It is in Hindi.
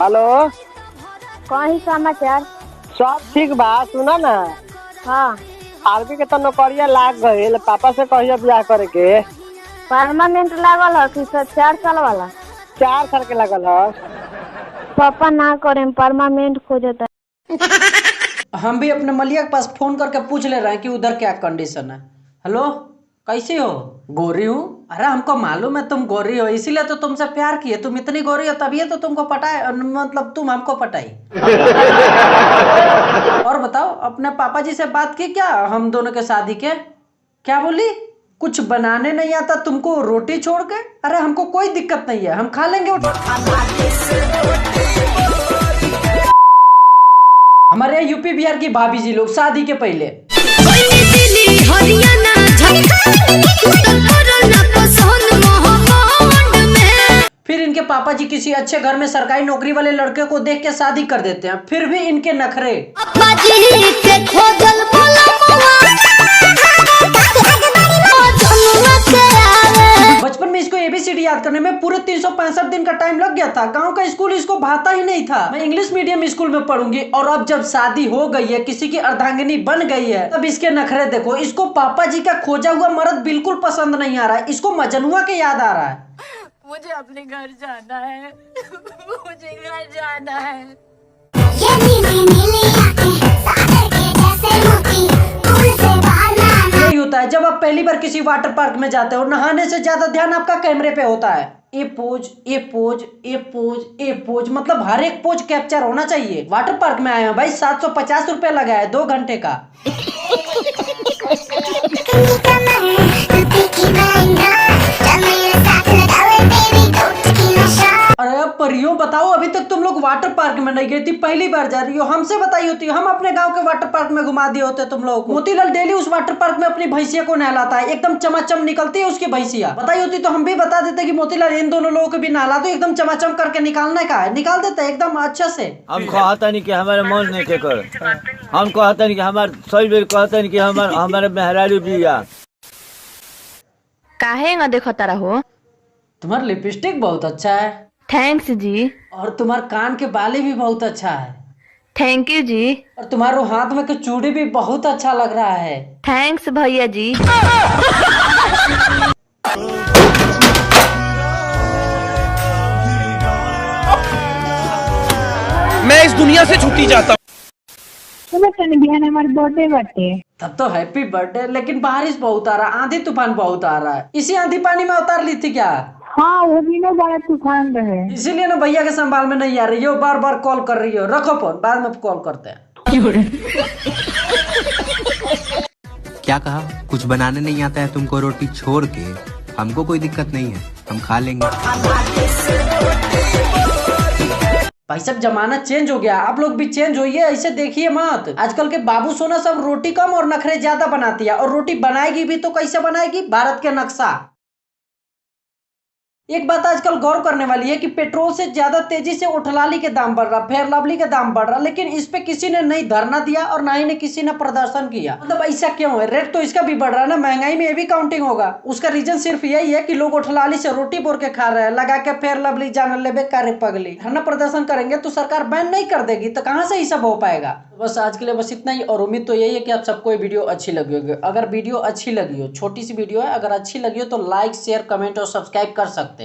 हेलो। कौन ही समाचार? सब ठीक बा, सुना ना। हाँ। आर्मी के तो नौकरिया लाग गईल, पापा से कहिए ब्याह करे के। परमानेंट लागल है कि 4 साल वाला? 4 साल के लागल है। पापा ना करे परमानेंट खोजता। हम भी अपने मलिया के पास फोन करके पूछ ले रहे हैं कि उधर क्या कंडीशन है। हेलो, कैसी हो? गोरी हूँ। अरे हमको मालूम है तुम गोरी हो, इसीलिए तो तुमसे प्यार किए। तुम इतनी गोरी हो तभी तो तुमको पटाए, मतलब तुम हमको पटाई। और बताओ, अपने पापा जी से बात की क्या हम दोनों के शादी के? क्या बोली? कुछ बनाने नहीं आता तुमको रोटी छोड़ के? अरे हमको कोई दिक्कत नहीं है, हम खा लेंगे। हमारे यूपी बिहार की भाभी जी लोग शादी के पहले फिर इनके पापा जी किसी अच्छे घर में सरकारी नौकरी वाले लड़के को देख के शादी कर देते हैं, फिर भी इनके नखरे। बचपन में इसको एबीसीडी याद करने में पूरे 365 दिन का टाइम लग गया था। गांव का स्कूल इसको भाता ही नहीं था। मैं इंग्लिश मीडियम स्कूल में पढ़ूंगी, और अब जब शादी हो गई है, किसी की अर्धांगिनी बन गई है, तब इसके नखरे देखो। इसको पापा जी का खोजा हुआ मर्द बिल्कुल पसंद नहीं आ रहा है, इसको मजनुआ के याद आ रहा है। मुझे अपने घर जाना है। मुझे घर जाना है। यही होता है जब आप पहली बार किसी वाटर पार्क में जाते हो, नहाने से ज्यादा ध्यान आपका कैमरे पे होता है। ए पोज, ए पोज, ए पोज, ए पोज, मतलब हर एक पोज कैप्चर होना चाहिए। वाटर पार्क में आए हैं भाई, 750 रुपए लगा है 2 घंटे का। अरे अब परियों बताओ, अभी तक तुम लोग वाटर पार्क में नहीं गई थी, पहली बार जा रही हो। हमसे बताई होती, हम अपने गांव के वाटर पार्क में घुमा दिए होते तुम लोगों को। मोतीलाल डेली उस वाटर पार्क में अपनी भैंसिया को नहलाता है, एकदम चमाचम निकलती है उसकी भैंसिया। बताई होती तो हम भी बता देते कि मोतीलाल इन दोनों लोगों को भी नहला दो, एकदम चमाचम करके निकालने का है, निकाल देते एकदम अच्छे से। हम कहता नहीं कि हमारे मन नहीं के कर, हम कहता नहीं कि हमारे सही बेर कहता नहीं कि हमारे मेहरारू बिया। काहे ना देखो तारा हो? तुम्हारा लिपस्टिक बहुत अच्छा है। थैंक्स जी। और तुम्हारे कान के बाली भी बहुत अच्छा है। थैंक यू जी। और तुम्हारे हाथ में के चूड़ी भी बहुत अच्छा लग रहा है। थैंक्स भैया जी। मैं इस दुनिया से छुट्टी चाहता हूँ। हमारे बर्थडे बर्थडे। तब तो हैप्पी बर्थडे। लेकिन बारिश बहुत आ रहा है, आंधी तूफान बहुत आ रहा है। इसी आंधी पानी में उतार ली थी क्या? हाँ, वो भी ना बड़ा तूफान रहे, इसीलिए ना भैया के संभाल में नहीं आ रही हो, बार बार कॉल कर रही हो। रखो फोन, बाद में कॉल करते हैं। क्या कहा? कुछ बनाने नहीं आता है तुमको रोटी छोड़ के? हमको कोई दिक्कत नहीं है, हम खा लेंगे। भाई सब जमाना चेंज हो गया, आप लोग भी चेंज होइए, ऐसे देखिए मत। आजकल के बाबू सोना सब रोटी कम और नखरे ज्यादा बनाती है, और रोटी बनाएगी भी तो कैसे बनाएगी? भारत के नक्शा। एक बात आजकल गौर करने वाली है कि पेट्रोल से ज्यादा तेजी से उठलाली के दाम बढ़ रहा, फेयर लवली के दाम बढ़ रहा, लेकिन इस पे किसी ने नहीं धरना दिया और ना ही किसी ने प्रदर्शन किया। मतलब ऐसा क्यों है? रेट तो इसका भी बढ़ रहा है ना, महंगाई में ये भी काउंटिंग होगा। उसका रीजन सिर्फ यही है कि लोग उठलाली से रोटी बोर के खा रहे हैं, लगा के फेयर लवली जान ले बेकार पगली। धरना प्रदर्शन करेंगे तो सरकार बैन नहीं कर देगी, तो कहाँ से ये सब हो पाएगा? बस आज के लिए बस इतना ही, और उम्मीद तो यही है कि आप सबको ये वीडियो अच्छी लगी होगी। अगर वीडियो अच्छी लगी हो, छोटी सी वीडियो है, अगर अच्छी लगी हो तो लाइक शेयर कमेंट और सब्सक्राइब कर सकते हैं।